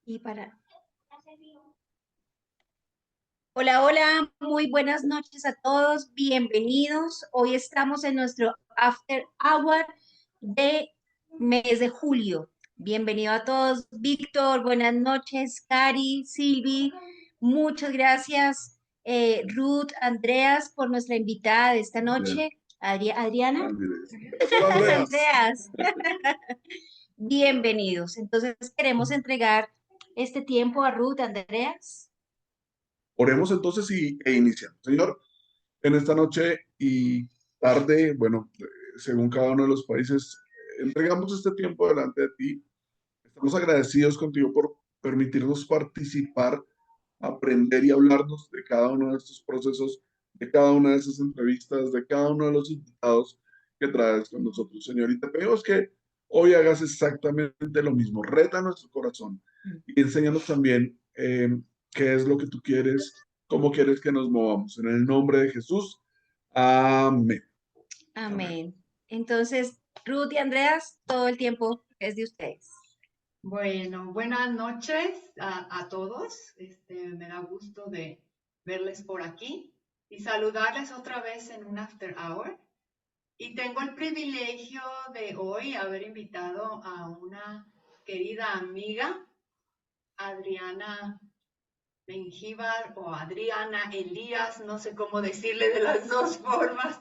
Y para... Hola, hola, muy buenas noches a todos, bienvenidos. Hoy estamos en nuestro After Hour de mes de julio. Bienvenido a todos, Víctor, buenas noches, Cari, Silvi, muchas gracias, Ruth, Andreas, por nuestra invitada de esta noche, Adriana. Hola, Andreas. Andreas, bienvenidos. Entonces queremos entregar este tiempo a Ruth, Andreas. Oremos entonces e iniciamos. Señor, en esta noche y tarde, bueno, según cada uno de los países, entregamos este tiempo delante de ti. Estamos agradecidos contigo por permitirnos participar, aprender y hablarnos de cada uno de estos procesos, de cada una de esas entrevistas, de cada uno de los invitados que traes con nosotros, Señor. Y te pedimos que hoy hagas exactamente lo mismo. Reta nuestro corazón y enséñanos también qué es lo que tú quieres, cómo quieres que nos movamos. En el nombre de Jesús. Amén. Amén. Amén. Entonces, Ruth y Andreas, todo el tiempo es de ustedes. Bueno, buenas noches a todos. Me da gusto de verles por aquí y saludarles otra vez en un after hour. Y tengo el privilegio de hoy haber invitado a una querida amiga, Adriana Mengíbar o Adriana Elías, no sé cómo decirle de las dos formas,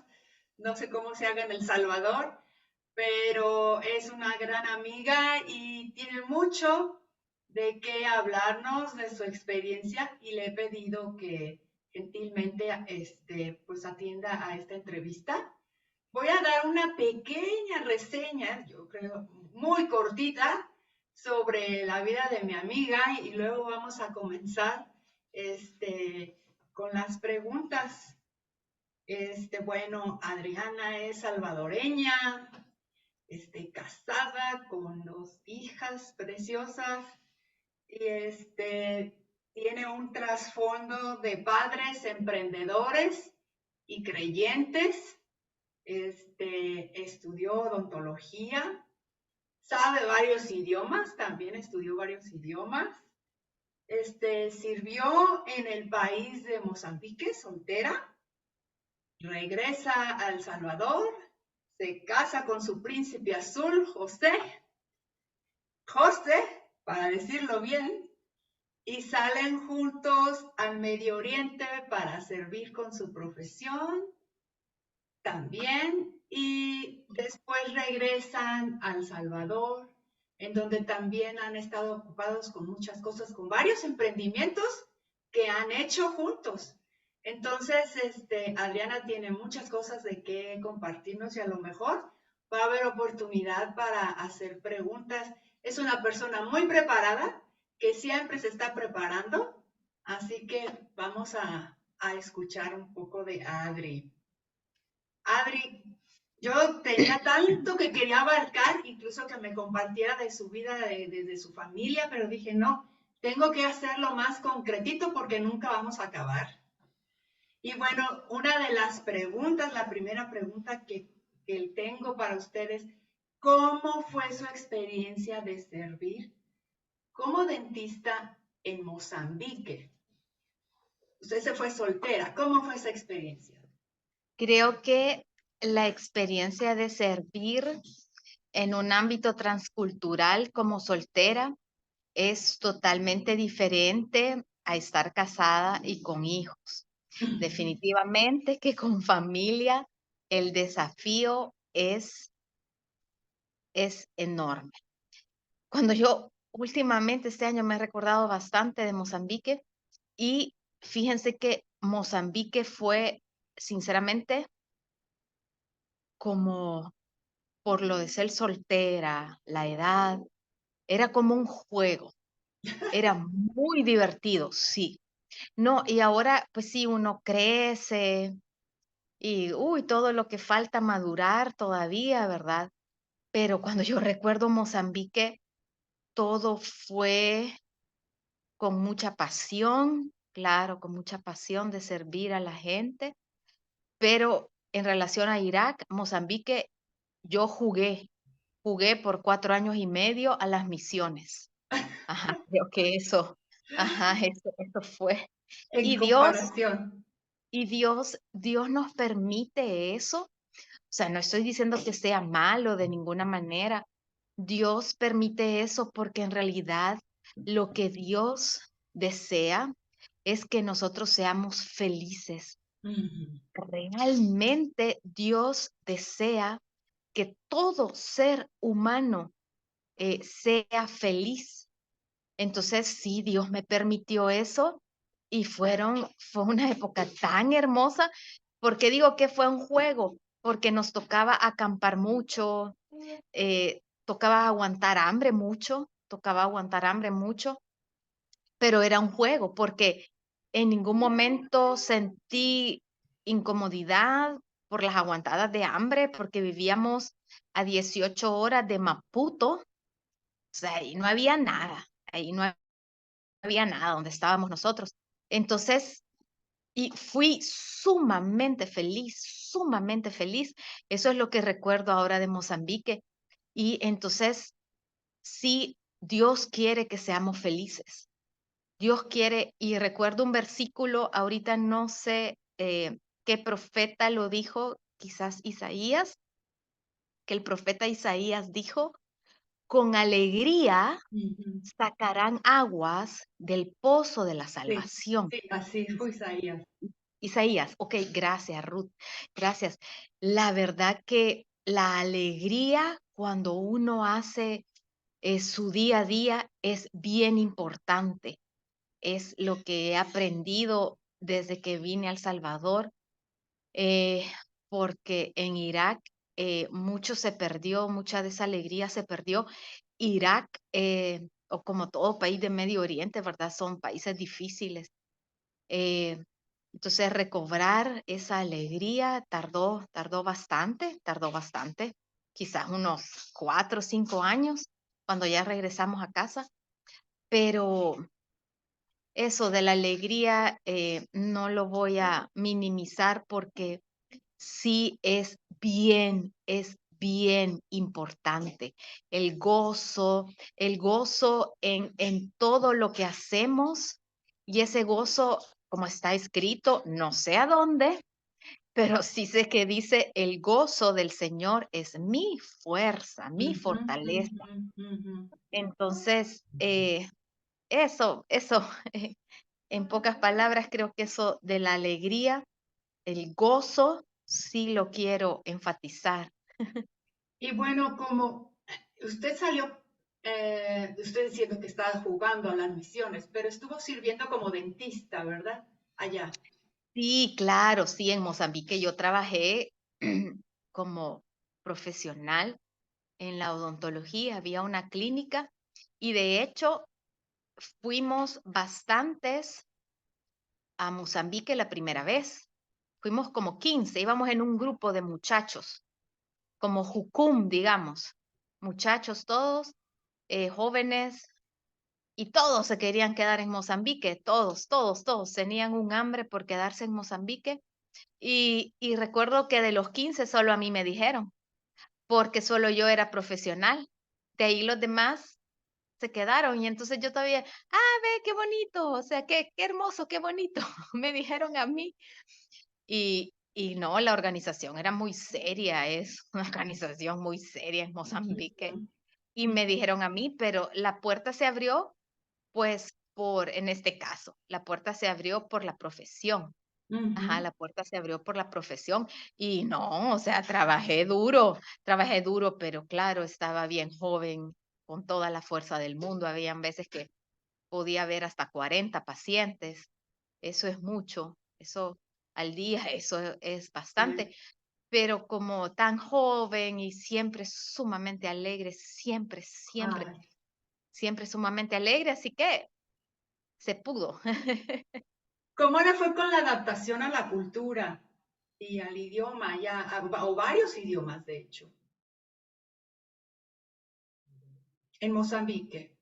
no sé cómo se haga en El Salvador, pero es una gran amiga y tiene mucho de qué hablarnos de su experiencia y le he pedido que gentilmente pues atienda a esta entrevista. Voy a dar una pequeña reseña, yo creo muy cortita, sobre la vida de mi amiga y luego vamos a comenzar con las preguntas. Bueno, Adriana es salvadoreña, casada con 2 hijas preciosas y tiene un trasfondo de padres emprendedores y creyentes. Estudió odontología, sabe varios idiomas, también estudió varios idiomas. Sirvió en el país de Mozambique, soltera, regresa a El Salvador, se casa con su príncipe azul, José, para decirlo bien, y salen juntos al Medio Oriente para servir con su profesión también, y después regresan a El Salvador, en donde también han estado ocupados con muchas cosas, con varios emprendimientos que han hecho juntos. Entonces, Adriana tiene muchas cosas de qué compartirnos y a lo mejor va a haber oportunidad para hacer preguntas. Es una persona muy preparada, que siempre se está preparando, así que vamos a escuchar un poco de Adri. Adri, yo tenía tanto que quería abarcar, incluso que me compartiera de su vida, de su familia, pero dije, no, tengo que hacerlo más concretito porque nunca vamos a acabar. Y bueno, una de las preguntas, la primera pregunta que tengo para ustedes, ¿cómo fue su experiencia de servir como dentista en Mozambique? Usted se fue soltera, ¿cómo fue esa experiencia? Creo que la experiencia de servir en un ámbito transcultural como soltera es totalmente diferente a estar casada y con hijos. Definitivamente que con familia el desafío es enorme. Cuando yo últimamente este año me he recordado bastante de Mozambique y fíjense que Mozambique fue sinceramente como por lo de ser soltera, la edad, era como un juego, era muy divertido, sí. No, y ahora, pues sí, uno crece y, uy, todo lo que falta madurar todavía, ¿verdad? Pero cuando yo recuerdo Mozambique, todo fue con mucha pasión, claro, con mucha pasión de servir a la gente, pero en relación a Irak, Mozambique, yo jugué por 4 años y medio a las misiones. Ajá, creo que eso, ajá, eso fue. en Y Dios, comparación. Dios nos permite eso. O sea, no estoy diciendo que sea malo de ninguna manera. Dios permite eso porque en realidad lo que Dios desea es que nosotros seamos felices. Ujú. Realmente Dios desea que todo ser humano sea feliz. Entonces, sí, Dios me permitió eso y fue una época tan hermosa. ¿Porque digo que fue un juego? Porque nos tocaba acampar mucho, tocaba aguantar hambre mucho, pero era un juego, porque en ningún momento sentí incomodidad por las aguantadas de hambre, porque vivíamos a 18 horas de Maputo, o sea, ahí no había nada, ahí no había nada donde estábamos nosotros. Entonces, y fui sumamente feliz. Eso es lo que recuerdo ahora de Mozambique. Y entonces, sí, Dios quiere que seamos felices. Dios quiere, y recuerdo un versículo, ahorita no sé qué profeta lo dijo, quizás Isaías, que el profeta Isaías dijo, con alegría Ujú. sacarán aguas del pozo de la Sí, salvación. sí, así fue Isaías. Isaías, ok, gracias Ruth, gracias. La verdad que la alegría cuando uno hace su día a día es bien importante. Es lo que he aprendido desde que vine a El Salvador, eh, porque en Irak mucho se perdió, mucha de esa alegría se perdió. Irak, o como todo país de Medio Oriente, ¿verdad? Son países difíciles. Eh, entonces, recobrar esa alegría tardó bastante, quizás unos 4 o 5 años, cuando ya regresamos a casa, pero eso de la alegría no lo voy a minimizar porque sí es bien importante. El gozo en todo lo que hacemos y ese gozo, como está escrito, no sé a dónde, pero sí sé que dice, el gozo del Señor es mi fuerza, mi Ujú, fortaleza. ujú, ujú. Entonces, eso, en pocas palabras, creo que eso de la alegría, el gozo, sí lo quiero enfatizar. Y bueno, como usted salió, usted diciendo que estaba jugando a las misiones, pero estuvo sirviendo como dentista, ¿verdad? Allá. Sí, claro, sí, en Mozambique yo trabajé como profesional en la odontología, había una clínica y de hecho fuimos bastantes a Mozambique la primera vez. Fuimos como 15, íbamos en un grupo de muchachos, como Jucum, digamos, muchachos todos, jóvenes, y todos se querían quedar en Mozambique, todos tenían un hambre por quedarse en Mozambique. Y recuerdo que de los 15 solo a mí me dijeron, porque solo yo era profesional. De ahí los demás se quedaron y entonces yo todavía, ve, qué bonito, o sea, qué hermoso, qué bonito, me dijeron a mí. Y no, la organización era muy seria, es una organización muy seria en Mozambique. Ujú, Y me dijeron a mí, pero la puerta se abrió, pues, en este caso, la puerta se abrió por la profesión. Ajá, ujú. la puerta se abrió por la profesión y no, o sea, trabajé duro, pero claro, estaba bien joven, con toda la fuerza del mundo. Habían veces que podía ver hasta 40 pacientes. Eso es mucho, eso al día, eso es bastante. Sí. Pero como tan joven y siempre sumamente alegre, Ay. siempre sumamente alegre, así que se pudo. ¿Cómo le fue con la adaptación a la cultura y al idioma ya, o varios idiomas, de hecho, en Mozambique?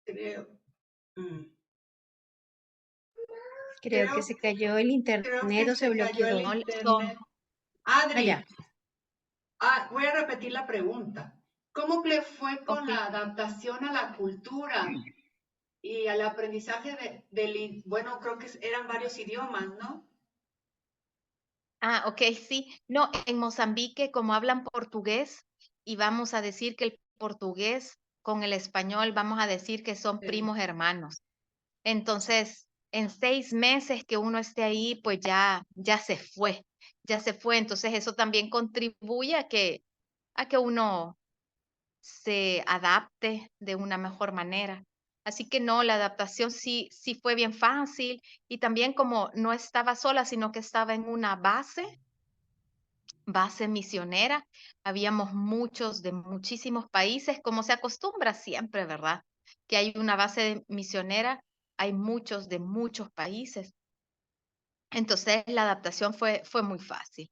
Creo, mm, Creo que creo, se cayó el creo que internet o se se cayó el bloqueó. No, son internet. Adri, Allá. voy a repetir la pregunta. ¿Cómo le fue con Ok. la adaptación a la cultura y al aprendizaje bueno, creo que eran varios idiomas, ¿no? Ah, ok, sí. No, en Mozambique, como hablan portugués, y vamos a decir que el portugués con el español, vamos a decir que son Sí. primos hermanos. Entonces, en 6 meses que uno esté ahí, pues ya se fue, ya se fue. Entonces, eso también contribuye a que uno se adapte de una mejor manera. Así que no, la adaptación sí fue bien fácil y también como no estaba sola, sino que estaba en una base misionera, habíamos muchos de muchísimos países, como se acostumbra siempre, ¿verdad? Que hay una base misionera, hay muchos de muchos países. Entonces la adaptación fue muy fácil,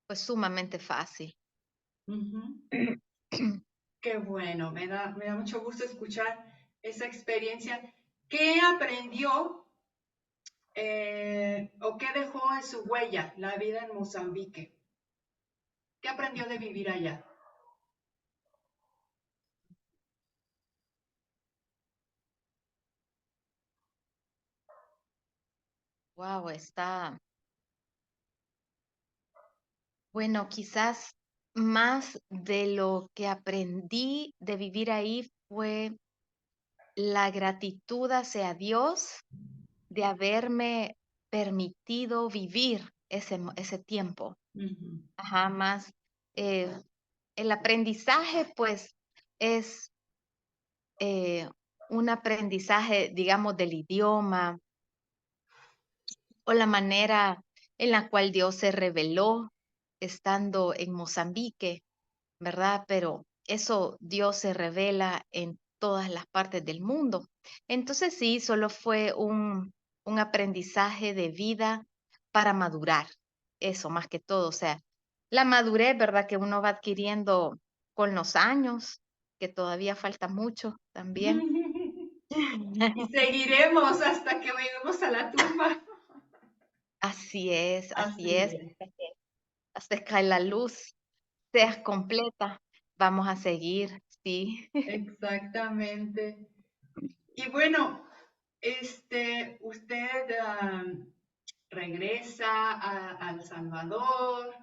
fue sumamente fácil. Ujú. Qué bueno, me da mucho gusto escuchar esa experiencia. ¿Qué aprendió o qué dejó en su huella la vida en Mozambique? ¿Qué aprendió de vivir allá? Wow, bueno, quizás más de lo que aprendí de vivir ahí fue la gratitud hacia Dios de haberme permitido vivir ese tiempo. Ujú, Ajá, más eh, el aprendizaje, pues, es un aprendizaje, digamos, del idioma o la manera en la cual Dios se reveló estando en Mozambique, ¿verdad? Pero eso Dios se revela en todas las partes del mundo. Entonces sí, solo fue un aprendizaje de vida para madurar, eso más que todo, o sea, la madurez, ¿verdad? Que uno va adquiriendo con los años, que todavía falta mucho también. y seguiremos hasta que lleguemos a la tumba. Así Así es, es, hasta que la luz seas completa, vamos a seguir, sí. exactamente. Y bueno, usted regresa a El Salvador,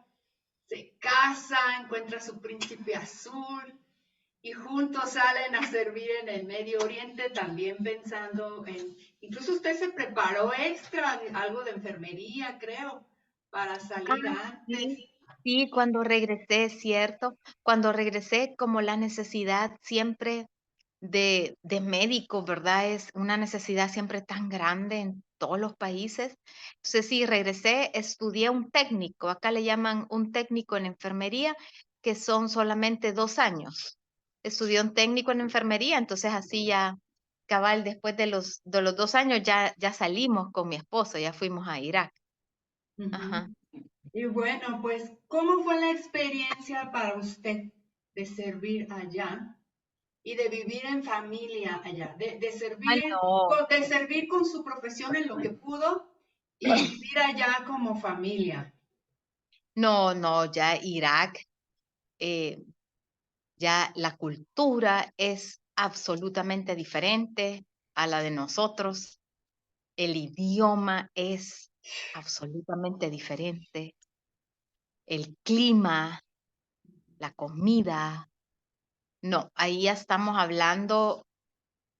se casa, encuentra a su príncipe azul y juntos salen a servir en el Medio Oriente, también pensando incluso usted se preparó extra, algo de enfermería, creo, para Ah, salir antes. sí, sí, cuando regresé, cierto, cuando regresé, como la necesidad siempre de médicos, ¿verdad? Es una necesidad siempre tan grande en todos los países. Entonces, sí, regresé, estudié un técnico, acá le llaman un técnico en enfermería, que son solamente 2 años. Estudié un técnico en enfermería, entonces así ya, cabal, después de los 2 años ya salimos con mi esposo, ya fuimos a Irak. Ajá. Ujú. Y bueno, pues, ¿cómo fue la experiencia para usted de servir allá y de vivir en familia allá? De Ah, servir, no. de servir con su profesión en lo que pudo y vivir allá como familia. No, no, ya Irak, eh, ya la cultura es absolutamente diferente a la de nosotros. El idioma es absolutamente diferente. El clima, la comida. No, ahí ya estamos hablando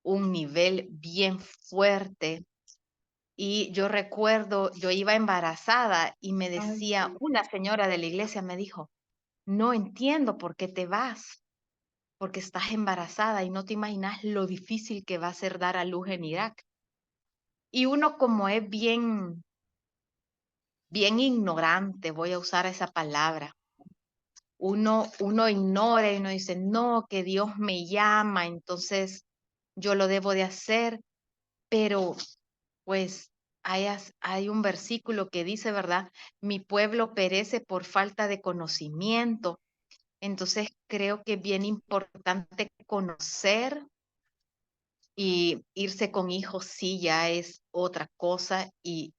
un nivel bien fuerte. Y yo recuerdo, yo iba embarazada y me Ay, decía, sí. una señora de la iglesia me dijo, no entiendo por qué te vas, porque estás embarazada y no te imaginas lo difícil que va a ser dar a luz en Irak. Y uno como es bien ignorante, voy a usar esa palabra, uno ignora y uno dice, no, que Dios me llama, entonces yo lo debo de hacer, pero pues hay un versículo que dice, ¿verdad? Mi pueblo perece por falta de conocimiento. Entonces creo que es bien importante conocer y irse con hijos, sí, ya es otra cosa y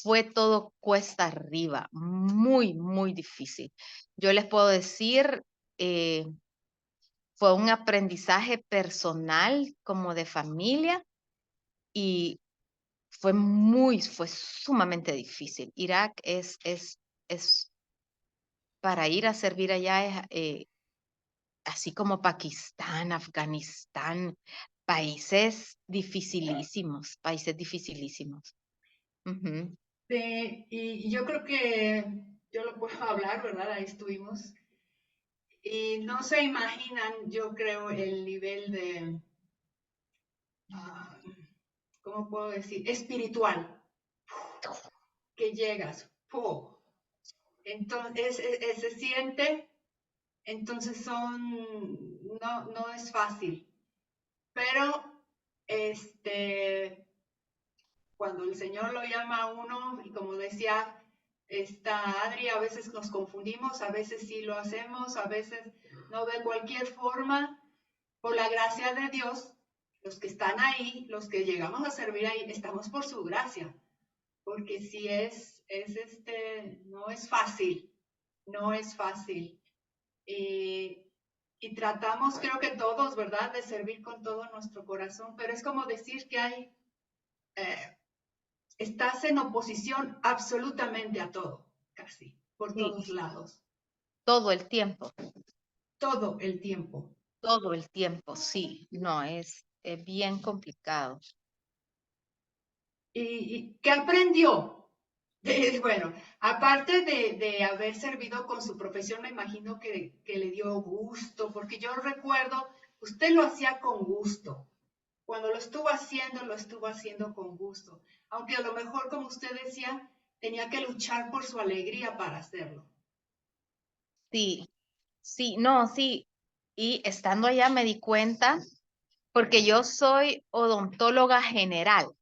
fue todo cuesta arriba, muy, muy difícil. Yo les puedo decir, fue un aprendizaje personal como de familia y fue sumamente difícil. Irak es para ir a servir allá es así como Pakistán, Afganistán, países dificilísimos, países dificilísimos. Ujú. Sí, y yo creo que yo lo puedo hablar, ¿verdad? Ahí estuvimos. Y no se imaginan, yo creo, el nivel de, ah, ¿cómo puedo decir? Espiritual que llegas. ¡Puh! Entonces, se siente, entonces no es fácil. Pero, cuando el Señor lo llama a uno, y como decía esta Adri, a veces nos confundimos, a veces sí lo hacemos, a veces no, de cualquier forma, por la gracia de Dios, los que están ahí, los que llegamos a servir ahí, estamos por su gracia, porque si no es fácil, no es fácil. Y tratamos, creo que todos, ¿verdad?, de servir con todo nuestro corazón, pero es como decir que eh, estás en oposición absolutamente a todo, casi, por Sí, todos lados, todo el tiempo, todo el tiempo. sí, no, es bien complicado. ¿Y qué aprendió? Bueno, aparte de haber servido con su profesión, me imagino que le dio gusto, porque yo recuerdo, usted lo hacía con gusto. Cuando lo estuvo haciendo con gusto. Aunque a lo mejor, como usted decía, tenía que luchar por su alegría para hacerlo. Sí, sí, no, sí. Y estando allá me di cuenta, porque yo soy odontóloga general,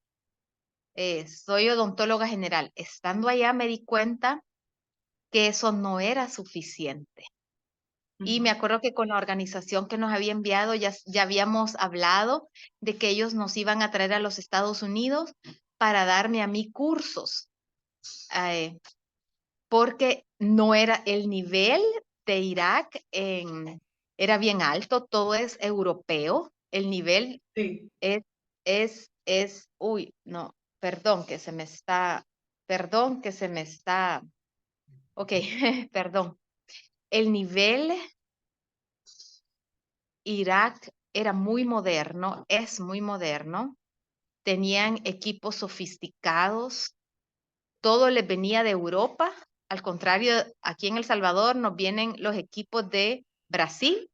Estando allá me di cuenta que eso no era suficiente. Y me acuerdo que con la organización que nos había enviado ya habíamos hablado de que ellos nos iban a traer a los Estados Unidos para darme a mí cursos, eh, porque no era el nivel de Irak, era bien alto, todo es europeo, el nivel Sí. uy, no, perdón que se me está, ok, perdón. El nivel Irak era muy moderno, es muy moderno, tenían equipos sofisticados, todo les venía de Europa, al contrario, aquí en El Salvador nos vienen los equipos de Brasil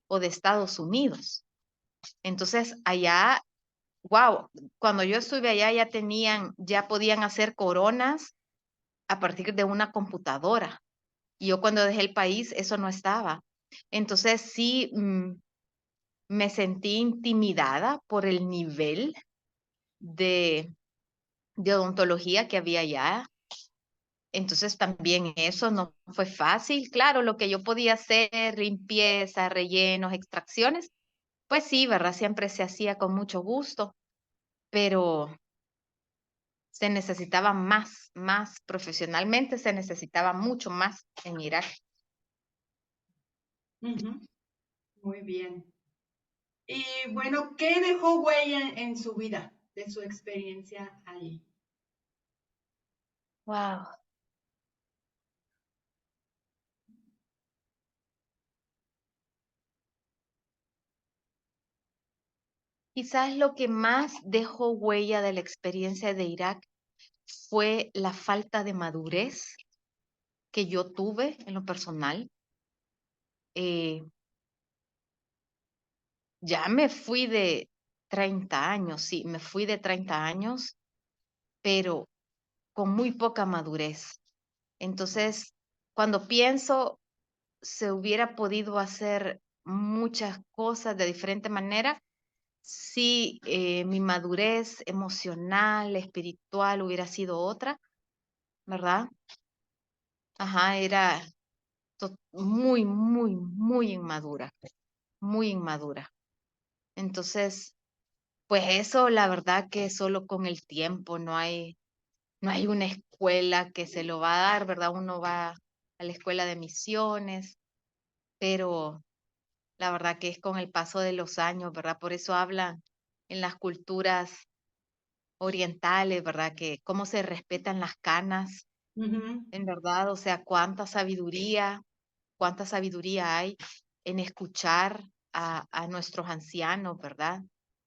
o de Estados Unidos. Entonces, allá, wow, cuando yo estuve allá ya podían hacer coronas a partir de una computadora. Y yo cuando dejé el país, eso no estaba. Entonces, sí, me sentí intimidada por el nivel de, de odontología que había allá. Entonces también eso no fue fácil. Claro, lo que yo podía hacer, limpieza, rellenos, extracciones, pues sí, ¿verdad? Siempre se hacía con mucho gusto, pero se necesitaba más profesionalmente, se necesitaba mucho más en Irak. Ujú. Muy bien. Y bueno, ¿qué dejó huella en su vida de su experiencia allí? Wow. Quizás lo que más dejó huella de la experiencia de Irak fue la falta de madurez que yo tuve en lo personal. Eh, ya me fui de 30 años, sí, me fui de 30 años, pero con muy poca madurez. Entonces, cuando pienso, se hubiera podido hacer muchas cosas de diferente manera si mi madurez emocional, espiritual hubiera sido otra, ¿verdad? Ajá, era muy inmadura, muy inmadura. Entonces, pues eso, la verdad que solo con el tiempo, no hay una escuela que se lo va a dar, ¿verdad? Uno va a la escuela de misiones, pero La verdad que es con el paso de los años, ¿verdad? Por eso hablan en las culturas orientales, ¿verdad? Que cómo se respetan las canas, Ujú. en verdad, o sea, cuánta sabiduría hay en escuchar a nuestros ancianos, ¿verdad?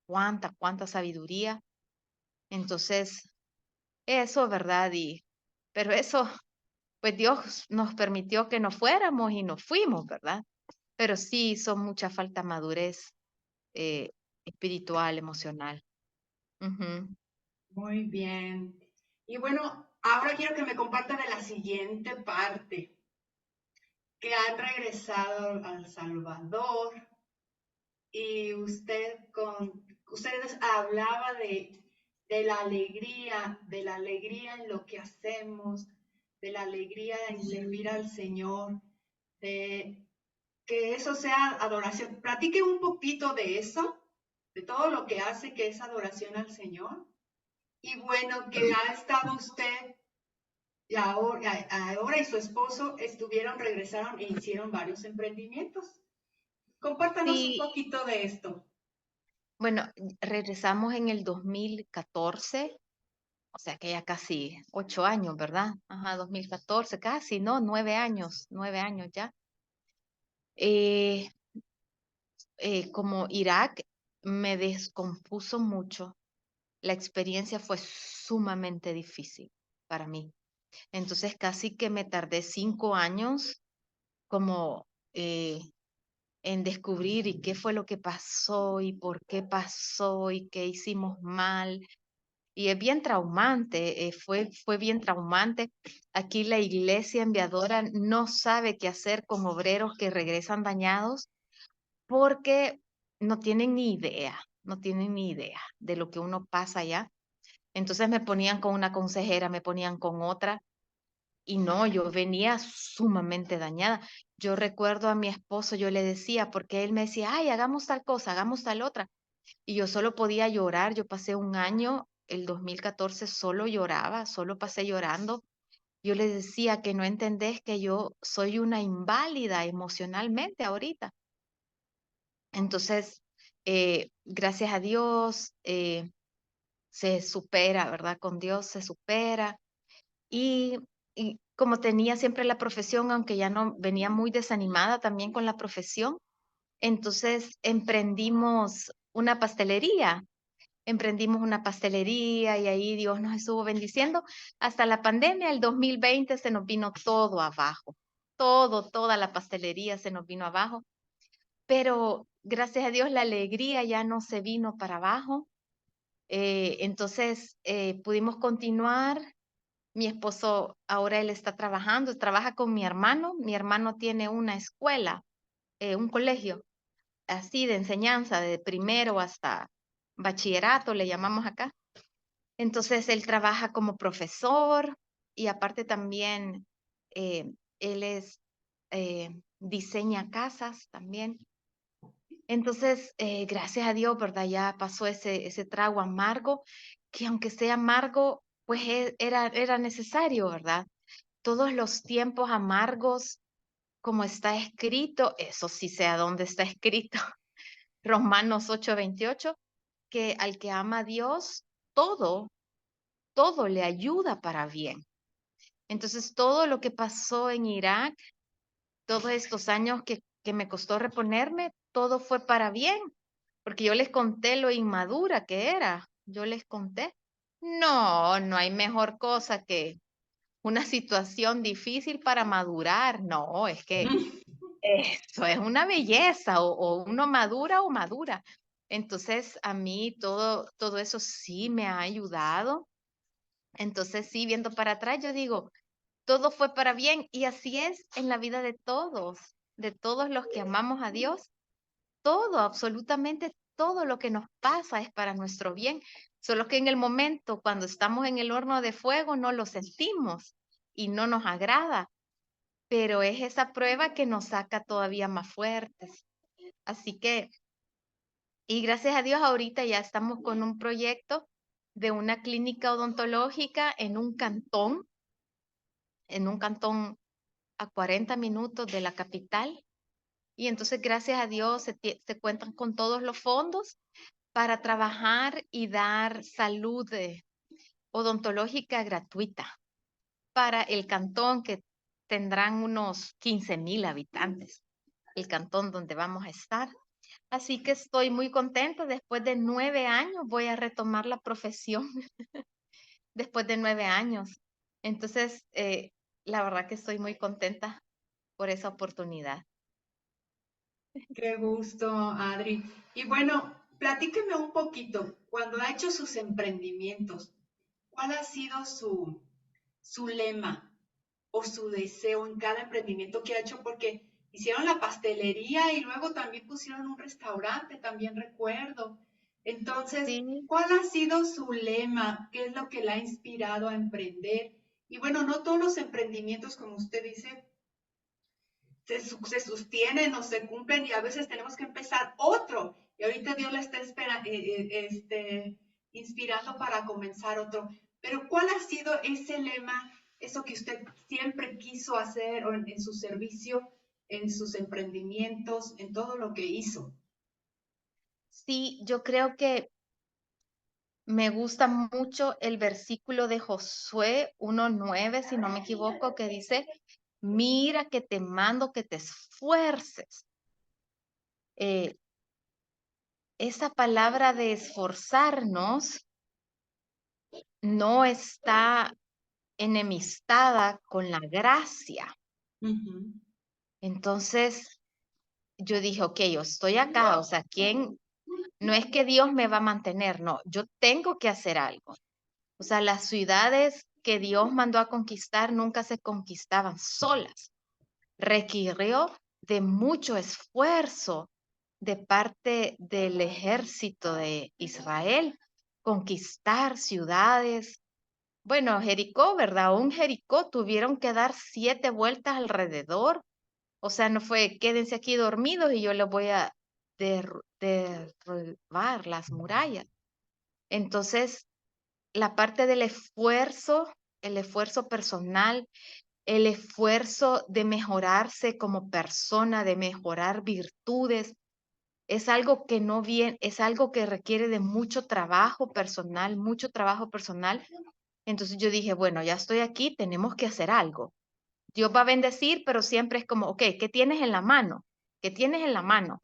Cuánta sabiduría. Entonces, eso, ¿verdad? Pero eso, pues Dios nos permitió que nos fuéramos y nos fuimos, ¿verdad? Pero sí hizo mucha falta madurez eh, espiritual, emocional. Ujú. Muy bien. Y bueno, ahora quiero que me comparta de la siguiente parte, que han regresado a El Salvador y ustedes hablaba de la alegría en lo que hacemos, de la alegría en servir al Señor, de que eso sea adoración. Platique un poquito de eso, de todo lo que hace que es adoración al Señor. Y bueno, que ha estado usted y ahora y su esposo regresaron e hicieron varios emprendimientos. Compártanos un Sí, poquito de esto. bueno, regresamos en el 2014, o sea que ya casi 8 años, ¿verdad? Ajá, 2014, casi, ¿no? 9 años ya. Eh, como Irak me descompuso mucho, la experiencia fue sumamente difícil para mí. Entonces casi que me tardé 5 años como en descubrir y qué fue lo que pasó y por qué pasó y qué hicimos mal. Y es bien traumante, fue bien traumante. Aquí la iglesia enviadora no sabe qué hacer con obreros que regresan dañados porque no tienen ni idea, no tienen ni idea de lo que uno pasa allá. Entonces me ponían con una consejera, me ponían con otra, y no, yo venía sumamente dañada. Yo recuerdo a mi esposo, yo le decía, porque él me decía, ay, hagamos tal cosa, hagamos tal otra. Y yo solo podía llorar. Yo pasé un año, el 2014, solo lloraba, solo pasé llorando. Yo le decía que no entendés que yo soy una inválida emocionalmente ahorita. Entonces, gracias a Dios, se supera, ¿verdad? Con Dios se supera. Y, y como tenía siempre la profesión, aunque ya no venía muy desanimada también con la profesión, entonces emprendimos una pastelería y ahí Dios nos estuvo bendiciendo. Hasta la pandemia, el 2020, se nos vino todo abajo. Toda la pastelería se nos vino abajo. Pero gracias a Dios la alegría ya no se vino para abajo. Entonces pudimos continuar. Mi esposo ahora él está trabajando, trabaja con mi hermano. Mi hermano tiene una escuela, un colegio así de enseñanza, de primero hasta bachillerato, le llamamos acá. Entonces él trabaja como profesor y aparte también eh, él diseña casas también. Entonces, gracias a Dios, ¿verdad? Ya pasó ese trago amargo, que aunque sea amargo, pues era necesario, ¿verdad? Todos los tiempos amargos, como está escrito, eso sí sé a dónde está escrito, Romanos 8:28, que al que ama a Dios, todo, todo le ayuda para bien. Entonces, todo lo que pasó en Irak, todos estos años que me costó reponerme, todo fue para bien, porque yo les conté lo inmadura que era, yo les conté. No, no hay mejor cosa que una situación difícil para madurar. No, es que eso es una belleza, o uno madura o madura. Entonces, a mí todo eso sí me ha ayudado. Entonces, sí, viendo para atrás, yo digo, todo fue para bien y así es en la vida de todos los que amamos a Dios. Todo, absolutamente todo lo que nos pasa es para nuestro bien. Solo que en el momento, cuando estamos en el horno de fuego, no lo sentimos y no nos agrada, pero es esa prueba que nos saca todavía más fuertes. Así que, y gracias a Dios, ahorita ya estamos con un proyecto de una clínica odontológica en un cantón a 40 minutos de la capital. Y entonces, gracias a Dios, se cuentan con todos los fondos para trabajar y dar salud odontológica gratuita para el cantón, que tendrán unos 15,000 habitantes, el cantón donde vamos a estar. Así que estoy muy contenta. Después de 9 años voy a retomar la profesión, después de 9 años. Entonces, la verdad que estoy muy contenta por esa oportunidad. Qué gusto, Adri. Y bueno, platíqueme un poquito, cuando ha hecho sus emprendimientos, ¿cuál ha sido su lema o su deseo en cada emprendimiento que ha hecho? Porque hicieron la pastelería y luego también pusieron un restaurante, también recuerdo. Entonces, Sí, ¿cuál ha sido su lema? ¿Qué es lo que la ha inspirado a emprender? Y bueno, no todos los emprendimientos, como usted dice, se sostienen o se cumplen y a veces tenemos que empezar otro. Y ahorita Dios le está inspirando para comenzar otro. Pero ¿cuál ha sido ese lema, eso que usted siempre quiso hacer o en su servicio, en sus emprendimientos, en todo lo que hizo? sí, yo creo que me gusta mucho el versículo de Josué 1:9, si no me equivoco, que dice, mira que te mando que te esfuerces. Eh, esa palabra de esforzarnos no está enemistada con la gracia. Ujú. Entonces yo dije, ok, yo estoy acá, o sea, ¿quién? No es que Dios me va a mantener, no, yo tengo que hacer algo. O sea, las ciudades que Dios mandó a conquistar nunca se conquistaban solas. Requirió de mucho esfuerzo de parte del ejército de Israel conquistar ciudades. Bueno, Jericó, ¿verdad? Un Jericó tuvieron que dar 7 vueltas alrededor. O sea, no fue quédense aquí dormidos y yo les voy a derribar las murallas. Entonces, la parte del esfuerzo, el esfuerzo personal, el esfuerzo de mejorarse como persona, de mejorar virtudes, es algo que no viene, es algo que requiere de mucho trabajo personal, mucho trabajo personal. Entonces yo dije, bueno, ya estoy aquí, tenemos que hacer algo. Dios va a bendecir, pero siempre es como, ok, ¿qué tienes en la mano? ¿Qué tienes en la mano?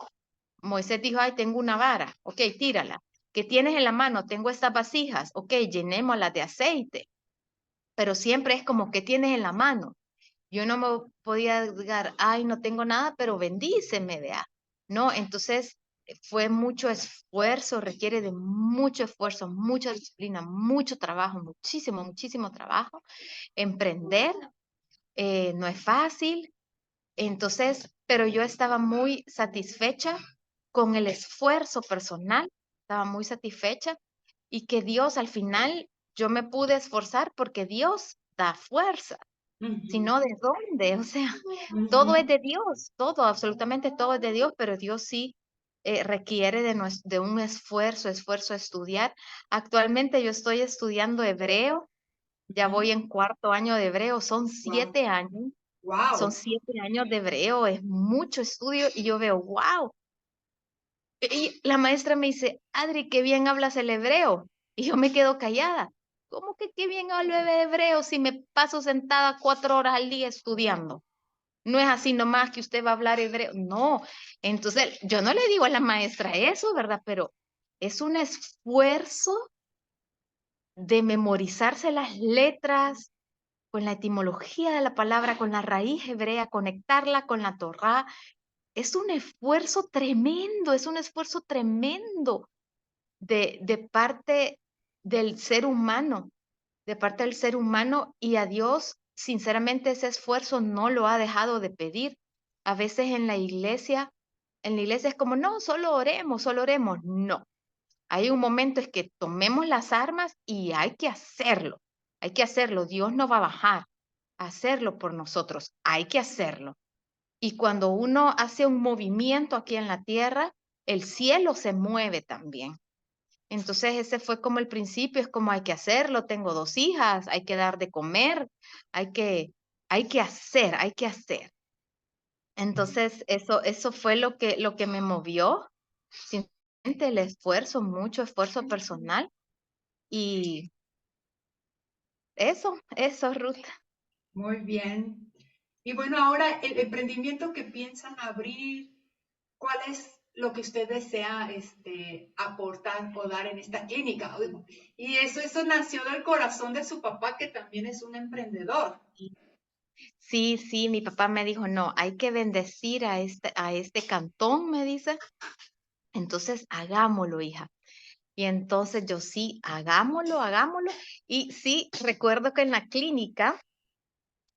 Moisés dijo, ay, tengo una vara, ok, tírala. ¿Qué tienes en la mano? Tengo estas vasijas, ok, llenémoslas de aceite. Pero siempre es como, ¿qué tienes en la mano? Yo no me podía decir, ay, no tengo nada, pero bendíceme, vea. No, entonces fue mucho esfuerzo, requiere de mucho esfuerzo, mucha disciplina, mucho trabajo, muchísimo, muchísimo trabajo. Emprender no es fácil. Entonces, pero yo estaba muy satisfecha con el esfuerzo personal, estaba muy satisfecha y que Dios al final yo me pude esforzar porque Dios da fuerza, si Ujú, no, ¿de dónde? O sea, todo es ujú. de Dios, todo, absolutamente todo es de Dios, pero Dios sí requiere de un esfuerzo a estudiar. Actualmente yo estoy estudiando hebreo, ya Ujú. voy en 4º año de hebreo, Wow, son wow. 7 años de hebreo, es mucho estudio y yo veo, wow. Y la maestra me dice, Adri, qué bien hablas el hebreo. Y yo me quedo callada. ¿Cómo que qué bien hablo el hebreo si me paso sentada 4 horas al día estudiando? No es así nomás que usted va a hablar hebreo. No. Entonces, yo no le digo a la maestra eso, ¿verdad? Pero es un esfuerzo de memorizarse las letras, con la etimología de la palabra, con la raíz hebrea, conectarla con la Torá. Es un esfuerzo tremendo, es un esfuerzo tremendo de parte del ser humano, de parte del ser humano y a Dios, sinceramente, ese esfuerzo no lo ha dejado de pedir. A veces en la iglesia es como, no, solo oremos, solo oremos. No, hay un momento es que tomemos las armas y hay que hacerlo. Hay que hacerlo. Dios no va a bajar a hacerlo por nosotros. Hay que hacerlo. Y cuando uno hace un movimiento aquí en la tierra, el cielo se mueve también. Entonces ese fue como el principio, es como hay que hacerlo, tengo 2 hijas, hay que dar de comer, hay que, hay que hacer, hay que hacer. Entonces, eso fue lo que me movió, sinceramente, el esfuerzo, mucho esfuerzo personal, y eso, Ruth. Muy bien. Y bueno, ahora el emprendimiento que piensan abrir, ¿cuál es lo que usted desea aportar o dar en esta clínica? Y eso nació del corazón de su papá, que también es un emprendedor. Sí, sí, mi papá me dijo: "No, hay que bendecir a este cantón", me dice. "Entonces, hagámoslo, hija". Y entonces yo: "Sí, hagámoslo, hagámoslo". Y sí, recuerdo que en la clínica,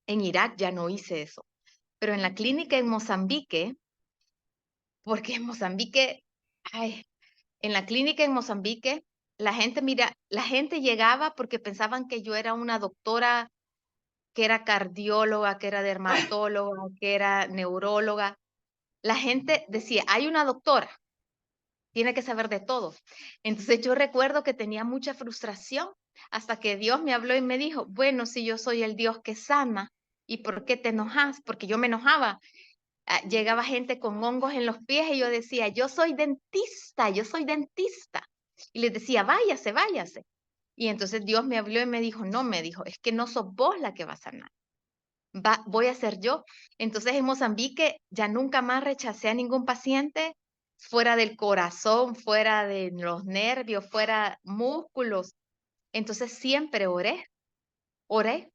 en Irak ya no hice eso, pero en la clínica en Mozambique, porque en Mozambique, ay, en la clínica en Mozambique, la gente llegaba porque pensaban que yo era una doctora, que era cardióloga, que era dermatóloga, que era neuróloga. La gente decía: "Hay una doctora, tiene que saber de todo". Entonces, yo recuerdo que tenía mucha frustración hasta que Dios me habló y me dijo: "Bueno, si yo soy el Dios que sana, ¿y por qué te enojas?". Porque yo me enojaba. Llegaba gente con hongos en los pies y yo decía: "Yo soy dentista, yo soy dentista". Y les decía: "Váyase, váyase". Y entonces Dios me habló y me dijo: "No", me dijo: "Es que no sos vos la que va a sanar, voy a ser yo". Entonces en Mozambique ya nunca más rechacé a ningún paciente, fuera del corazón, fuera de los nervios, fuera músculos. Entonces siempre